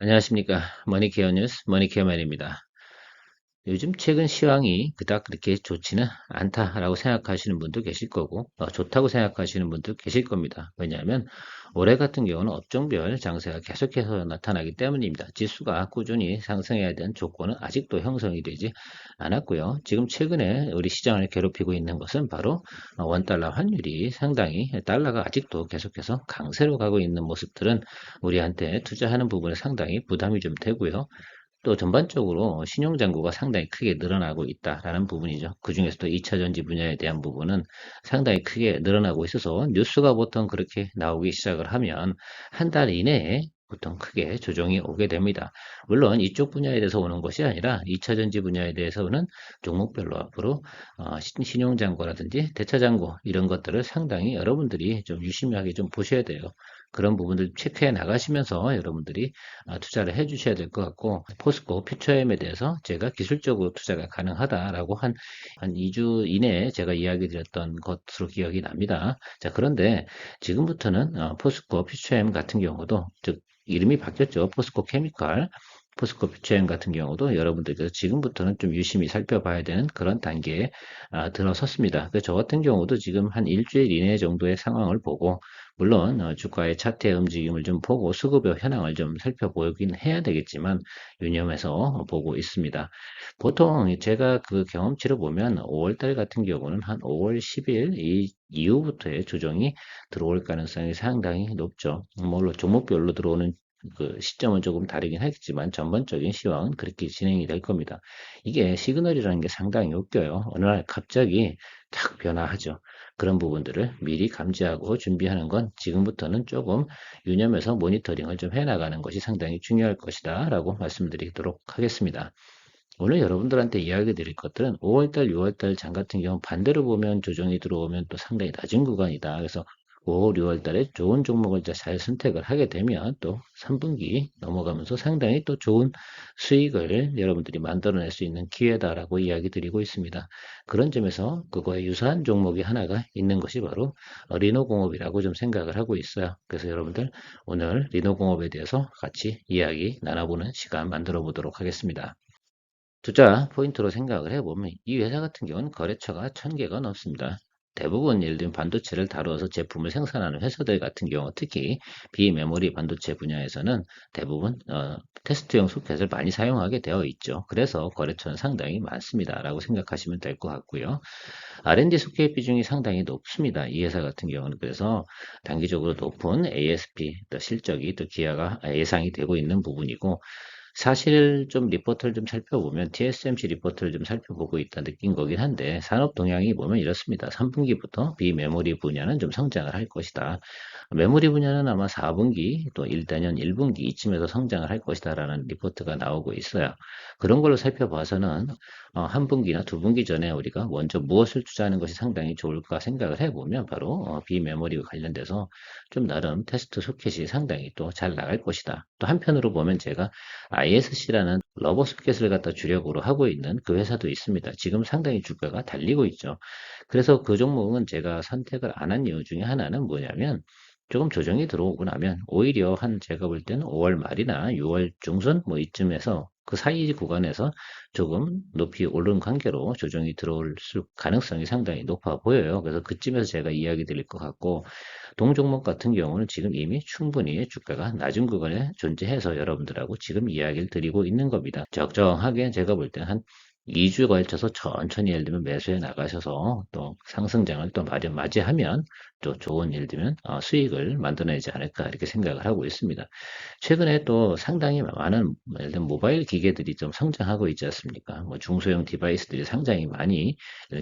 안녕하십니까. 머니케어 뉴스 머니케어맨입니다. 요즘 최근 시황이 그닥 그렇게 좋지는 않다라고 생각하시는 분도 계실 거고, 좋다고 생각하시는 분도 계실 겁니다. 왜냐하면 올해 같은 경우는 업종별 장세가 계속해서 나타나기 때문입니다. 지수가 꾸준히 상승해야 되는 조건은 아직도 형성이 되지 않았고요. 지금 최근에 우리 시장을 괴롭히고 있는 것은 바로 원달러 환율이 상당히 달러가 아직도 계속해서 강세로 가고 있는 모습들은 우리한테 투자하는 부분에 상당히 부담이 좀 되고요. 또 전반적으로 신용잔고가 상당히 크게 늘어나고 있다라는 부분이죠. 그중에서도 2차 전지 분야에 대한 부분은 상당히 크게 늘어나고 있어서 뉴스가 보통 그렇게 나오기 시작을 하면 한 달 이내에 보통 크게 조정이 오게 됩니다. 물론 이쪽 분야에 대해서 오는 것이 아니라 2차 전지 분야에 대해서는 종목별로 앞으로 신용잔고라든지 대차잔고 이런 것들을 상당히 여러분들이 좀 유심하게 좀 보셔야 돼요. 그런 부분들 체크해 나가시면서 여러분들이 투자를 해 주셔야 될 것 같고, 포스코 퓨처엠에 대해서 제가 기술적으로 투자가 가능하다라고 한 2주 이내에 제가 이야기 드렸던 것으로 기억이 납니다. 자, 그런데 지금부터는 포스코 퓨처엠 같은 경우도, 즉 이름이 바뀌었죠. 포스코 케미칼. 포스코 퓨처엠 같은 경우도 여러분들께서 지금부터는 좀 유심히 살펴봐야 되는 그런 단계에 들어섰습니다. 저 같은 경우도 지금 한 일주일 이내 정도의 상황을 보고, 물론 주가의 차트의 움직임을 좀 보고 수급의 현황을 좀 살펴보긴 해야 되겠지만 유념해서 보고 있습니다. 보통 제가 그 경험치로 보면 5월달 같은 경우는 한 5월 10일 이후부터의 조정이 들어올 가능성이 상당히 높죠. 물론 종목별로 들어오는 그 시점은 조금 다르긴 하겠지만 전반적인 시황은 그렇게 진행이 될 겁니다. 이게 시그널이라는 게 상당히 웃겨요. 어느 날 갑자기 탁 변화하죠. 그런 부분들을 미리 감지하고 준비하는 건 지금부터는 조금 유념해서 모니터링을 좀 해나가는 것이 상당히 중요할 것이다 라고 말씀드리도록 하겠습니다. 오늘 여러분들한테 이야기 드릴 것들은 5월달, 6월달 장 같은 경우 반대로 보면 조정이 들어오면 또 상당히 낮은 구간이다. 그래서 5월, 6월달에 좋은 종목을 잘 선택을 하게 되면 또 3분기 넘어가면서 상당히 또 좋은 수익을 여러분들이 만들어낼 수 있는 기회다라고 이야기 드리고 있습니다. 그런 점에서 그거에 유사한 종목이 하나가 있는 것이 바로 리노공업이라고 좀 생각을 하고 있어요. 그래서 여러분들 오늘 리노공업에 대해서 같이 이야기 나눠보는 시간 만들어 보도록 하겠습니다. 투자 포인트로 생각을 해보면 이 회사 같은 경우는 거래처가 1000개가 넘습니다. 대부분 예를 들면 반도체를 다루어서 제품을 생산하는 회사들 같은 경우 특히 비메모리 반도체 분야에서는 대부분 테스트용 소켓을 많이 사용하게 되어 있죠. 그래서 거래처는 상당히 많습니다. 라고 생각하시면 될 것 같고요. R&D 소켓 비중이 상당히 높습니다. 이 회사 같은 경우는 그래서 단기적으로 높은 ASP 또 실적이 또 기여가 예상이 되고 있는 부분이고 사실 좀 리포트를 좀 살펴보면 TSMC 리포트를 좀 살펴보고 있다 느낀 거긴 한데 산업 동향이 보면 이렇습니다. 3분기부터 비메모리 분야는 좀 성장을 할 것이다. 메모리 분야는 아마 4분기 또 1단년 1분기 이쯤에서 성장을 할 것이다라는 리포트가 나오고 있어요. 그런 걸로 살펴봐서는 한 분기나 두 분기 전에 우리가 먼저 무엇을 투자하는 것이 상당히 좋을까 생각을 해보면 바로 비메모리와 관련돼서 좀 나름 테스트 소켓이 상당히 또 잘 나갈 것이다. 또 한편으로 보면 제가 ISC라는 러버 소켓을 갖다 주력으로 하고 있는 그 회사도 있습니다. 지금 상당히 주가가 달리고 있죠. 그래서 그 종목은 제가 선택을 안 한 이유 중에 하나는 뭐냐면 조금 조정이 들어오고 나면 오히려 한 제가 볼 때는 5월 말이나 6월 중순 뭐 이쯤에서 그 사이 구간에서 조금 높이 오른 관계로 조정이 들어올 가능성이 상당히 높아 보여요. 그래서 그쯤에서 제가 이야기 드릴 것 같고 동종목 같은 경우는 지금 이미 충분히 주가가 낮은 구간에 존재해서 여러분들하고 지금 이야기를 드리고 있는 겁니다. 적정하게 제가 볼 때는 한 2주 걸쳐서 천천히 예를 들면 매수해 나가셔서 또 상승장을 또 맞이하면 또 좋은 예를 들면 수익을 만들어내지 않을까 이렇게 생각을 하고 있습니다. 최근에 또 상당히 많은 예를 들면 모바일 기계들이 좀 성장하고 있지 않습니까? 뭐 중소형 디바이스들이 상당히 많이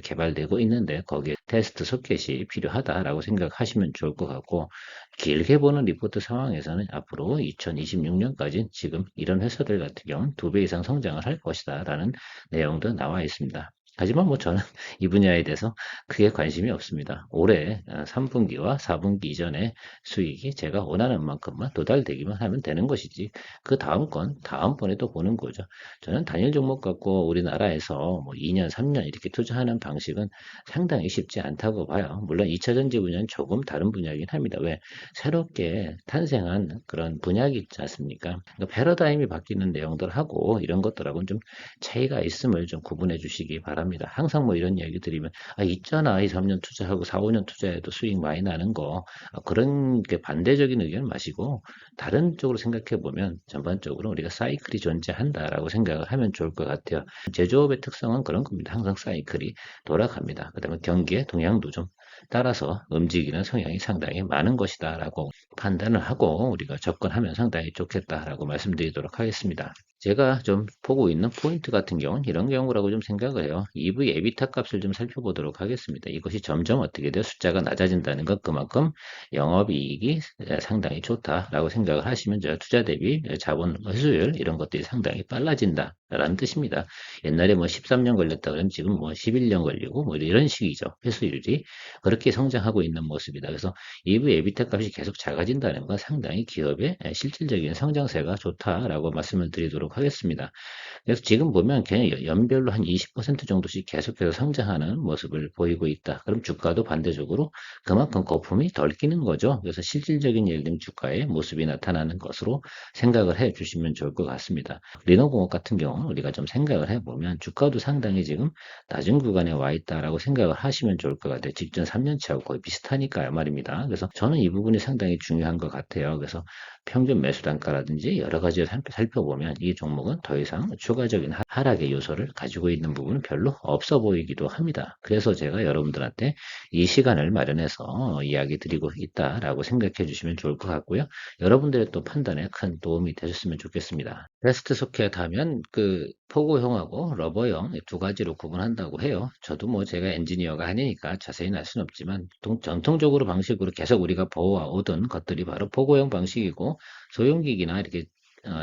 개발되고 있는데 거기에 테스트 소켓이 필요하다라고 생각하시면 좋을 것 같고 길게 보는 리포트 상황에서는 앞으로 2026년까지 지금 이런 회사들 같은 경우는 2배 이상 성장을 할 것이다라는 내용도 나와 있습니다. 하지만 뭐 저는 이 분야에 대해서 크게 관심이 없습니다. 올해 3분기와 4분기 이전에 수익이 제가 원하는 만큼만 도달되기만 하면 되는 것이지 그 다음 건 다음번에 또 보는 거죠. 저는 단일 종목 갖고 우리나라에서 뭐 2년, 3년 이렇게 투자하는 방식은 상당히 쉽지 않다고 봐요. 물론 2차전지 분야는 조금 다른 분야이긴 합니다. 왜? 새롭게 탄생한 그런 분야가 있지 않습니까? 그러니까 패러다임이 바뀌는 내용들하고 이런 것들하고는 좀 차이가 있음을 좀 구분해 주시기 바랍니다. 항상 뭐 이런 이야기 드리면, 있잖아. 이 3년 투자하고 4, 5년 투자해도 수익 많이 나는 거. 그런 게 반대적인 의견 마시고, 다른 쪽으로 생각해 보면 전반적으로 우리가 사이클이 존재한다라고 생각을 하면 좋을 것 같아요. 제조업의 특성은 그런 겁니다. 항상 사이클이 돌아갑니다. 그 다음에 경기의 동향도 좀 따라서 움직이는 성향이 상당히 많은 것이다라고 판단을 하고 우리가 접근하면 상당히 좋겠다라고 말씀드리도록 하겠습니다. 제가 좀 보고 있는 포인트 같은 경우는 이런 경우라고 좀 생각을 해요. EV 에비타 값을 좀 살펴보도록 하겠습니다. 이것이 점점 어떻게 돼요? 숫자가 낮아진다는 것 그만큼 영업이익이 상당히 좋다라고 생각을 하시면 투자 대비 자본 회수율 이런 것들이 상당히 빨라진다라는 뜻입니다. 옛날에 뭐 13년 걸렸다 그러면 지금 뭐 11년 걸리고 뭐 이런 식이죠. 회수율이 그렇게 성장하고 있는 모습이다. 그래서 EV 에비타 값이 계속 작아진다는 건 상당히 기업의 실질적인 성장세가 좋다라고 말씀을 드리도록 하겠습니다. 그래서 지금 보면 그냥 연별로 한 20% 정도씩 계속해서 성장하는 모습을 보이고 있다. 그럼 주가도 반대적으로 그만큼 거품이 덜 끼는 거죠. 그래서 실질적인 예를 들면 주가의 모습이 나타나는 것으로 생각을 해 주시면 좋을 것 같습니다. 리노공업 같은 경우는 우리가 좀 생각을 해보면 주가도 상당히 지금 낮은 구간에 와 있다라고 생각을 하시면 좋을 것 같아요. 직전 3년치하고 거의 비슷하니까요 말입니다. 그래서 저는 이 부분이 상당히 중요한 것 같아요. 그래서 평균 매수 단가라든지 여러 가지를 살펴보면 이 종목은 더 이상 추가적인 하락의 요소를 가지고 있는 부분은 별로 없어 보이기도 합니다. 그래서 제가 여러분들한테 이 시간을 마련해서 이야기 드리고 있다라고 생각해 주시면 좋을 것 같고요. 여러분들의 또 판단에 큰 도움이 되셨으면 좋겠습니다. 베스트 소켓 하면 그 포구형하고 러버형 두 가지로 구분한다고 해요. 저도 뭐 제가 엔지니어가 아니니까 자세히는 알 수는 없지만 전통적으로 방식으로 계속 우리가 보아오던 것들이 바로 포구형 방식이고 소형기기나 이렇게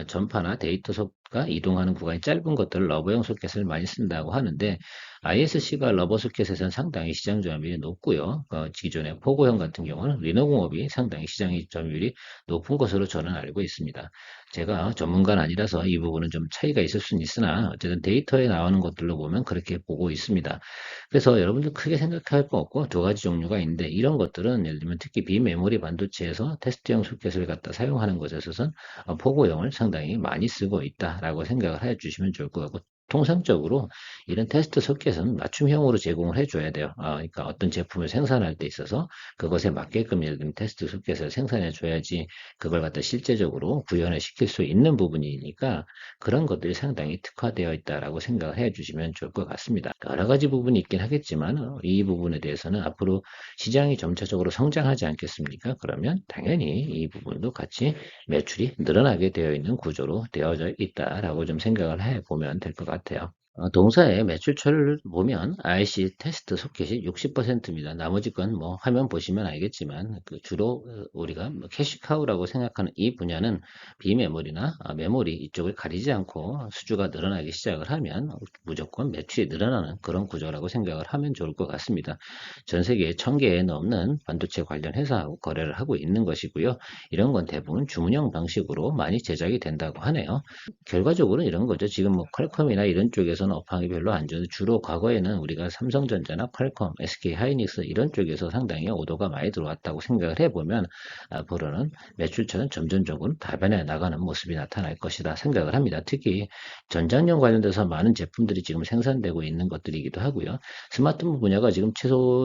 전파나 데이터가 이동하는 구간이 짧은 것들을 러버형 소켓을 많이 쓴다고 하는데 ISC가 러버 소켓에서는 상당히 시장 점유율이 높고요. 기존의 포고형 같은 경우는 리너공업이 상당히 시장 점유율이 높은 것으로 저는 알고 있습니다. 제가 전문가는 아니라서 이 부분은 좀 차이가 있을 수는 있으나 어쨌든 데이터에 나오는 것들로 보면 그렇게 보고 있습니다. 그래서 여러분들 크게 생각할 거 없고 두 가지 종류가 있는데 이런 것들은 예를 들면 특히 비메모리 반도체에서 테스트용 소켓을 갖다 사용하는 것에 있어서는 포고형을 상당히 많이 쓰고 있다라고 생각을 해 주시면 좋을 것 같고 통상적으로 이런 테스트 소켓은 맞춤형으로 제공을 해줘야 돼요. 그러니까 어떤 제품을 생산할 때 있어서 그것에 맞게끔 예를 들면 테스트 소켓을 생산해 줘야지 그걸 갖다 실제적으로 구현을 시킬 수 있는 부분이니까 그런 것들이 상당히 특화되어 있다라고 생각을 해 주시면 좋을 것 같습니다. 여러 가지 부분이 있긴 하겠지만 이 부분에 대해서는 앞으로 시장이 점차적으로 성장하지 않겠습니까? 그러면 당연히 이 부분도 같이 매출이 늘어나게 되어 있는 구조로 되어져 있다라고 좀 생각을 해 보면 될 것 같아요. 동사의 매출처를 보면 IC 테스트 소켓이 60%입니다. 나머지 건 뭐 화면 보시면 알겠지만 그 주로 우리가 뭐 캐시카우라고 생각하는 이 분야는 비메모리나 메모리 이쪽을 가리지 않고 수주가 늘어나기 시작을 하면 무조건 매출이 늘어나는 그런 구조라고 생각을 하면 좋을 것 같습니다. 전 세계에 1000개에 넘는 반도체 관련 회사하고 거래를 하고 있는 것이고요. 이런 건 대부분 주문형 방식으로 많이 제작이 된다고 하네요. 결과적으로 이런 거죠. 지금 뭐 퀄컴이나 이런 쪽에서는 업황이 별로 안 좋은데 주로 과거에는 우리가 삼성전자나 퀄컴, SK 하이닉스 이런 쪽에서 상당히 오더가 많이 들어왔다고 생각을 해보면 앞으로는 매출처는 점점적으로 다변해 나가는 모습이 나타날 것이다 생각을 합니다. 특히 전장용 관련돼서 많은 제품들이 지금 생산되고 있는 것들이기도 하고요. 스마트폰 분야가 지금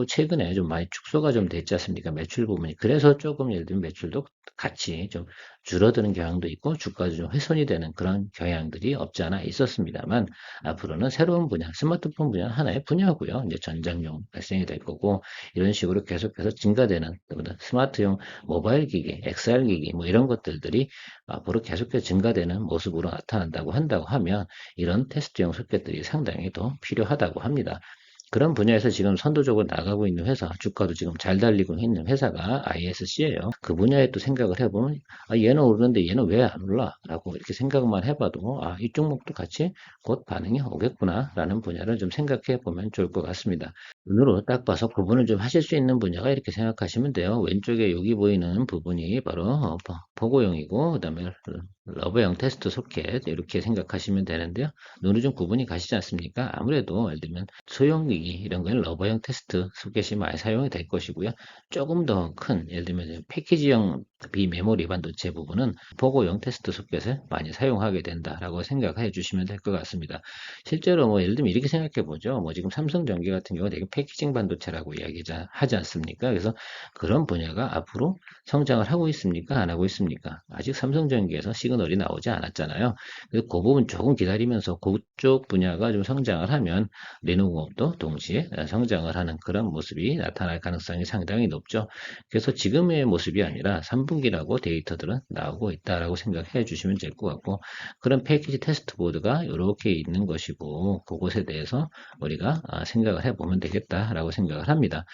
최근에 좀 많이 축소가 좀 됐지 않습니까? 매출 부분이. 그래서 조금 예를 들면 매출도 같이 좀 줄어드는 경향도 있고 주가도 좀 훼손이 되는 그런 경향들이 없지 않아 있었습니다만 앞으로는 새로운 분야, 스마트폰 분야는 하나의 분야고요. 이제 전장용 발생이 될 거고 이런 식으로 계속해서 증가되는 스마트용 모바일 기기, XR 기기 뭐 이런 것들이 앞으로 계속해서 증가되는 모습으로 나타난다고 한다고 하면 이런 테스트용 소켓들이 상당히 더 필요하다고 합니다. 그런 분야에서 지금 선도적으로 나가고 있는 회사, 주가도 지금 잘 달리고 있는 회사가 ISC예요. 그 분야에 또 생각을 해보면, 얘는 오르는데 얘는 왜 안 올라? 라고 이렇게 생각만 해봐도, 이 종목도 같이 곧 반응이 오겠구나. 라는 분야를 좀 생각해 보면 좋을 것 같습니다. 눈으로 딱 봐서 구분을 좀 하실 수 있는 분야가 이렇게 생각하시면 돼요. 왼쪽에 여기 보이는 부분이 바로 보고용이고, 그 다음에 러버형 테스트 소켓 이렇게 생각하시면 되는데요. 눈으로 좀 구분이 가시지 않습니까? 아무래도 예를 들면 소형기기 이런 거는 러버형 테스트 소켓이 많이 사용이 될 것이고요. 조금 더 큰 예를 들면 패키지형 비메모리 반도체 부분은 보고용 테스트 소켓을 많이 사용하게 된다라고 생각해 주시면 될 것 같습니다. 실제로 뭐 예를 들면 이렇게 생각해 보죠. 뭐 지금 삼성전기 같은 경우 되게 패키징 반도체라고 이야기하지 않습니까? 그래서 그런 분야가 앞으로 성장을 하고 있습니까? 안 하고 있습니까? 아직 삼성전기에서 시그널이 나오지 않았잖아요. 그래서 그 부분 조금 기다리면서 그쪽 분야가 좀 성장을 하면 리노공업도 동시에 성장을 하는 그런 모습이 나타날 가능성이 상당히 높죠. 그래서 지금의 모습이 아니라 3분기라고 데이터들은 나오고 있다라고 생각해 주시면 될 것 같고 그런 패키지 테스트 보드가 이렇게 있는 것이고 그것에 대해서 우리가 생각을 해보면 되겠다라고 생각을 합니다.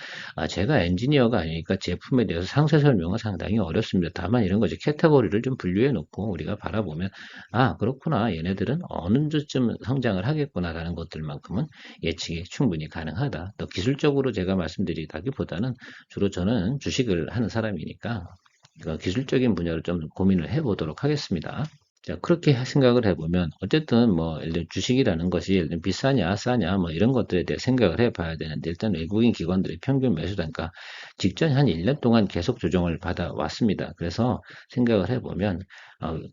제가 엔지니어가 아니니까 제품에 대해서 상세 설명은 상당히 어렵습니다. 다만 이런 거지 카테고리를 좀 분류해 놓고 우리가 바라보면 그렇구나 얘네들은 어느 주쯤 성장을 하겠구나라는 것들만큼은 예측이 충분히 가능하다. 또 기술적으로 제가 말씀드리다기보다는 주로 저는 주식을 하는 사람이니까 그 기술적인 분야를 좀 고민을 해보도록 하겠습니다. 자, 그렇게 생각을 해보면, 어쨌든 뭐, 예를 들면 주식이라는 것이, 예를 들면 비싸냐, 싸냐, 뭐 이런 것들에 대해 생각을 해봐야 되는데, 일단 외국인 기관들의 평균 매수 단가, 직전 한 1년 동안 계속 조정을 받아왔습니다. 그래서 생각을 해보면,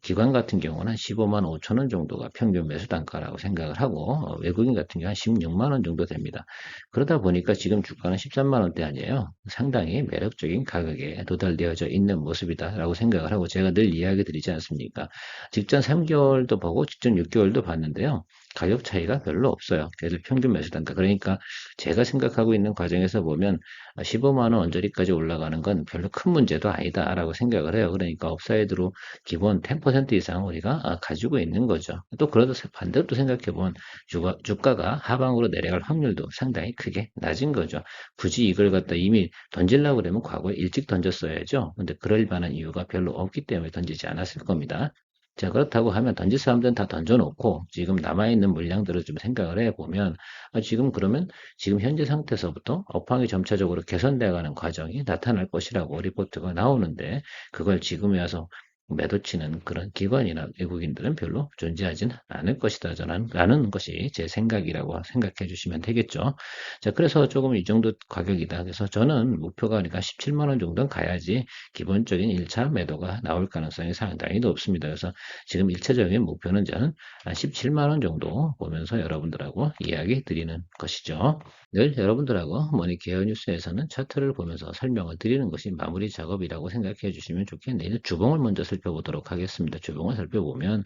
기관 같은 경우는 한 15만 5천 원 정도가 평균 매수 단가라고 생각을 하고, 외국인 같은 경우는 한 16만 원 정도 됩니다. 그러다 보니까 지금 주가는 13만 원대 아니에요. 상당히 매력적인 가격에 도달되어져 있는 모습이다라고 생각을 하고, 제가 늘 이야기 드리지 않습니까? 직전 3개월도 보고 직전 6개월도 봤는데요. 가격 차이가 별로 없어요. 그래서 평균 매수 단가. 그러니까 제가 생각하고 있는 과정에서 보면 15만 원 언저리까지 올라가는 건 별로 큰 문제도 아니다라고 생각을 해요. 그러니까 업사이드로 기본 10% 이상 우리가 가지고 있는 거죠. 또 그러다 반대로 또 생각해 보면 주가가 하방으로 내려갈 확률도 상당히 크게 낮은 거죠. 굳이 이걸 갖다 이미 던지려고 그러면 과거에 일찍 던졌어야죠. 근데 그럴 만한 이유가 별로 없기 때문에 던지지 않았을 겁니다. 자, 그렇다고 하면 던질 사람들은 다 던져놓고 지금 남아있는 물량들을 좀 생각을 해보면 지금 그러면 지금 현재 상태에서부터 업황이 점차적으로 개선되어가는 과정이 나타날 것이라고 리포트가 나오는데 그걸 지금에 와서 매도치는 그런 기관이나 외국인들은 별로 존재하지는 않을 것이다. 라는 것이 제 생각이라고 생각해 주시면 되겠죠. 자, 그래서 조금 이 정도 가격이다. 그래서 저는 목표가 그러니까 17만 원 정도는 가야지 기본적인 1차 매도가 나올 가능성이 상당히 높습니다. 그래서 지금 1차적인 목표는 저는 한 17만 원 정도 보면서 여러분들하고 이야기 드리는 것이죠. 늘 여러분들하고 머니케어 뉴스에서는 차트를 보면서 설명을 드리는 것이 마무리 작업이라고 생각해 주시면 좋겠는데 주봉을 먼저 살펴보도록 하겠습니다. 주봉을 살펴보면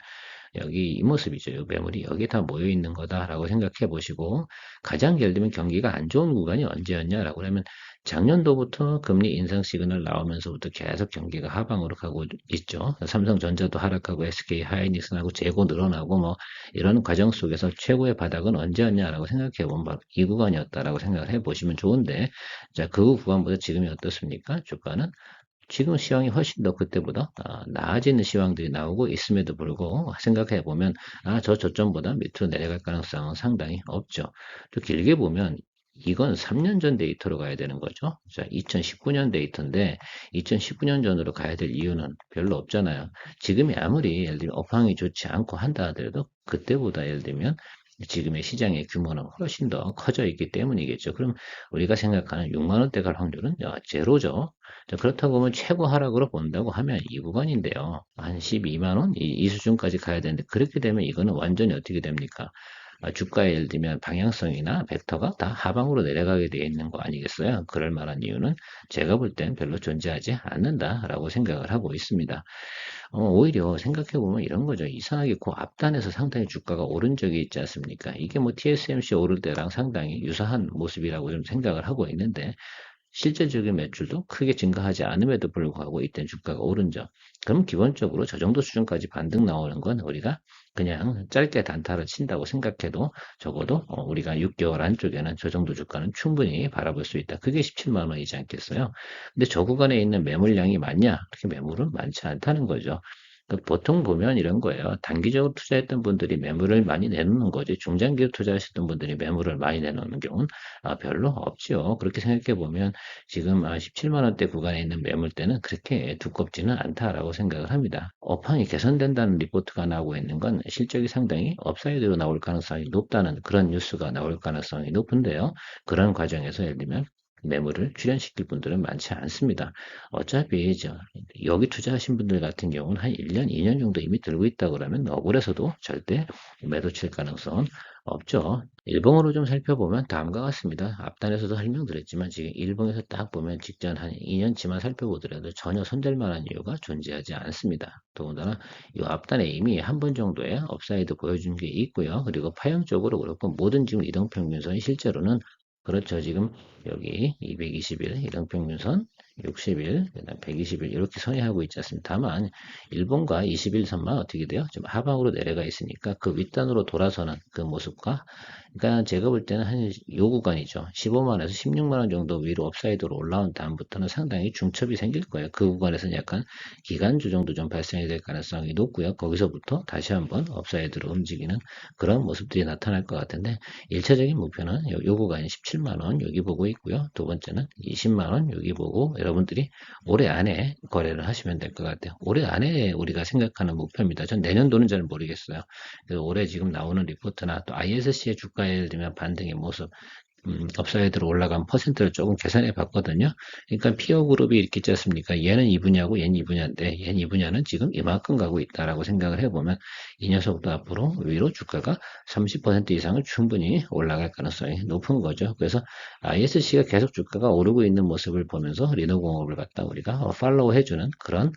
여기 이 모습이죠. 이 매물이 여기 다 모여 있는 거다라고 생각해 보시고 가장 예를 들면 경기가 안 좋은 구간이 언제였냐라고 하면 작년도부터 금리 인상 시그널 나오면서부터 계속 경기가 하방으로 가고 있죠. 삼성전자도 하락하고 SK 하이닉스하고 재고 늘어나고 뭐 이런 과정 속에서 최고의 바닥은 언제였냐라고 생각해 보면 바로 이 구간이었다라고 생각을 해 보시면 좋은데 자, 그 구간보다 지금이 어떻습니까? 주가는 지금 시황이 훨씬 더 그때보다 나아지는 시황들이 나오고 있음에도 불구하고 생각해 보면 저 저점보다 밑으로 내려갈 가능성은 상당히 없죠. 또 길게 보면 이건 3년 전 데이터로 가야 되는 거죠. 자, 2019년 데이터인데 2019년 전으로 가야 될 이유는 별로 없잖아요. 지금이 아무리 예를 들면 업황이 좋지 않고 한다 하더라도 그때보다 예를 들면 지금의 시장의 규모는 훨씬 더 커져 있기 때문이겠죠. 그럼 우리가 생각하는 6만 원대 갈 확률은 제로죠. 자, 그렇다고 보면 최고 하락으로 본다고 하면 이 구간인데요. 한 12만 원? 이 수준까지 가야 되는데 그렇게 되면 이거는 완전히 어떻게 됩니까? 주가에 예를 들면 방향성이나 벡터가 다 하방으로 내려가게 되어 있는 거 아니겠어요? 그럴 만한 이유는 제가 볼 땐 별로 존재하지 않는다라고 생각을 하고 있습니다. 오히려 생각해보면 이런 거죠. 이상하게 그 앞단에서 상당히 주가가 오른 적이 있지 않습니까? 이게 뭐 TSMC 오를 때랑 상당히 유사한 모습이라고 좀 생각을 하고 있는데 실제적인 매출도 크게 증가하지 않음에도 불구하고 이때 주가가 오른 점. 그럼 기본적으로 저 정도 수준까지 반등 나오는 건 우리가 그냥 짧게 단타를 친다고 생각해도 적어도 우리가 6개월 안쪽에는 저 정도 주가는 충분히 바라볼 수 있다. 그게 17만 원이지 않겠어요? 근데 저 구간에 있는 매물량이 많냐? 그렇게 매물은 많지 않다는 거죠. 보통 보면 이런 거예요. 단기적으로 투자했던 분들이 매물을 많이 내놓는 거지, 중장기로 투자하셨던 분들이 매물을 많이 내놓는 경우는 별로 없죠. 그렇게 생각해 보면 지금 17만 원대 구간에 있는 매물대는 그렇게 두껍지는 않다라고 생각을 합니다. 업황이 개선된다는 리포트가 나오고 있는 건 실적이 상당히 업사이드로 나올 가능성이 높다는 그런 뉴스가 나올 가능성이 높은데요. 그런 과정에서 예를 들면 매물을 출현시킬 분들은 많지 않습니다. 어차피 여기 투자하신 분들 같은 경우는 한 1년, 2년 정도 이미 들고 있다 그러면 억울해서도 절대 매도 칠 가능성은 없죠. 일봉으로 좀 살펴보면 다음과 같습니다. 앞단에서도 설명드렸지만 지금 일봉에서 딱 보면 직전 한 2년치만 살펴보더라도 전혀 손댈 만한 이유가 존재하지 않습니다. 더군다나 이 앞단에 이미 한 번 정도의 업사이드 보여준 게 있고요. 그리고 파형적으로 그렇고 모든 지금 이동평균선이 실제로는 그렇죠. 지금 여기 220일 이동평균선, 60일, 그다음 120일 이렇게 선회하고 있지 않습니다. 다만 일본과 21선만 어떻게 돼요? 좀 하방으로 내려가 있으니까 그 윗단으로 돌아서는 그 모습과, 그러니까 제가 볼 때는 한 요 구간이죠. 15만에서 16만 원 정도 위로 업사이드로 올라온 다음부터는 상당히 중첩이 생길 거예요. 그 구간에서는 약간 기간 조정도 좀 발생이 될 가능성이 높고요. 거기서부터 다시 한번 업사이드로 움직이는 그런 모습들이 나타날 것 같은데, 1차적인 목표는 요 구간이 17만 원 여기 보고 있고요. 두 번째는 20만 원 여기 보고 여러분들이 올해 안에 거래를 하시면 될 것 같아요. 올해 안에 우리가 생각하는 목표입니다. 전 내년도는 잘 모르겠어요. 그래서 올해 지금 나오는 리포트나 또 ISC의 주가에 예를 들면 반등의 모습, 업사이드로 올라간 퍼센트를 조금 계산해 봤거든요. 그러니까 피어 그룹이 이렇게 있지 않습니까? 얘는 이 분야고 얘는 이 분야인데 얘는 이 분야는 지금 이만큼 가고 있다라고 생각을 해보면 이 녀석도 앞으로 위로 주가가 30% 이상을 충분히 올라갈 가능성이 높은 거죠. 그래서 ISC가 계속 주가가 오르고 있는 모습을 보면서 리노공업을 갖다 우리가 팔로우 해주는 그런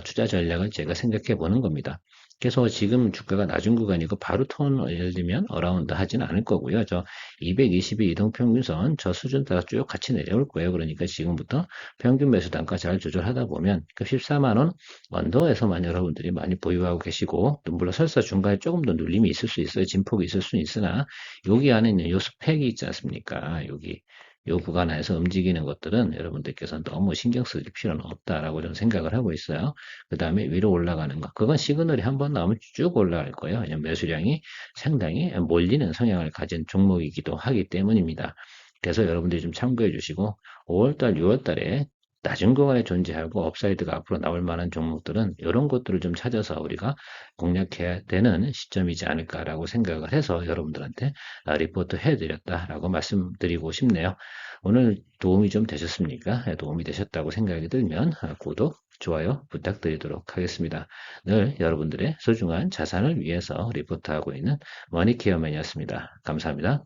투자 전략을 제가 생각해 보는 겁니다. 그래서 지금 주가가 낮은 구간이고 바로 톤 예를 들면 어라운드 하지는 않을 거고요. 저 220일 이동평균선 저 수준 따라 쭉 같이 내려올 거예요. 그러니까 지금부터 평균 매수 단가 잘 조절하다 보면 그 14만 원 언더에서만 여러분들이 많이 보유하고 계시고, 또 물론 설사 중간에 조금 더 눌림이 있을 수 있어요. 진폭이 있을 수는 있으나 여기 안에 있는 요 스펙이 있지 않습니까? 여기 요 구간 안에서 움직이는 것들은 여러분들께서 너무 신경 쓸 필요는 없다라고 저는 생각을 하고 있어요. 그 다음에 위로 올라가는 거. 그건 시그널이 한번 나오면 쭉 올라갈 거예요. 왜냐면 매수량이 상당히 몰리는 성향을 가진 종목이기도 하기 때문입니다. 그래서 여러분들이 좀 참고해 주시고 5월달, 6월달에 낮은 구간에 존재하고 업사이드가 앞으로 나올 만한 종목들은 이런 것들을 좀 찾아서 우리가 공략해야 되는 시점이지 않을까라고 생각을 해서 여러분들한테 리포트 해드렸다라고 말씀드리고 싶네요. 오늘 도움이 좀 되셨습니까? 도움이 되셨다고 생각이 들면 구독, 좋아요 부탁드리도록 하겠습니다. 늘 여러분들의 소중한 자산을 위해서 리포트하고 있는 머니케어맨이었습니다. 감사합니다.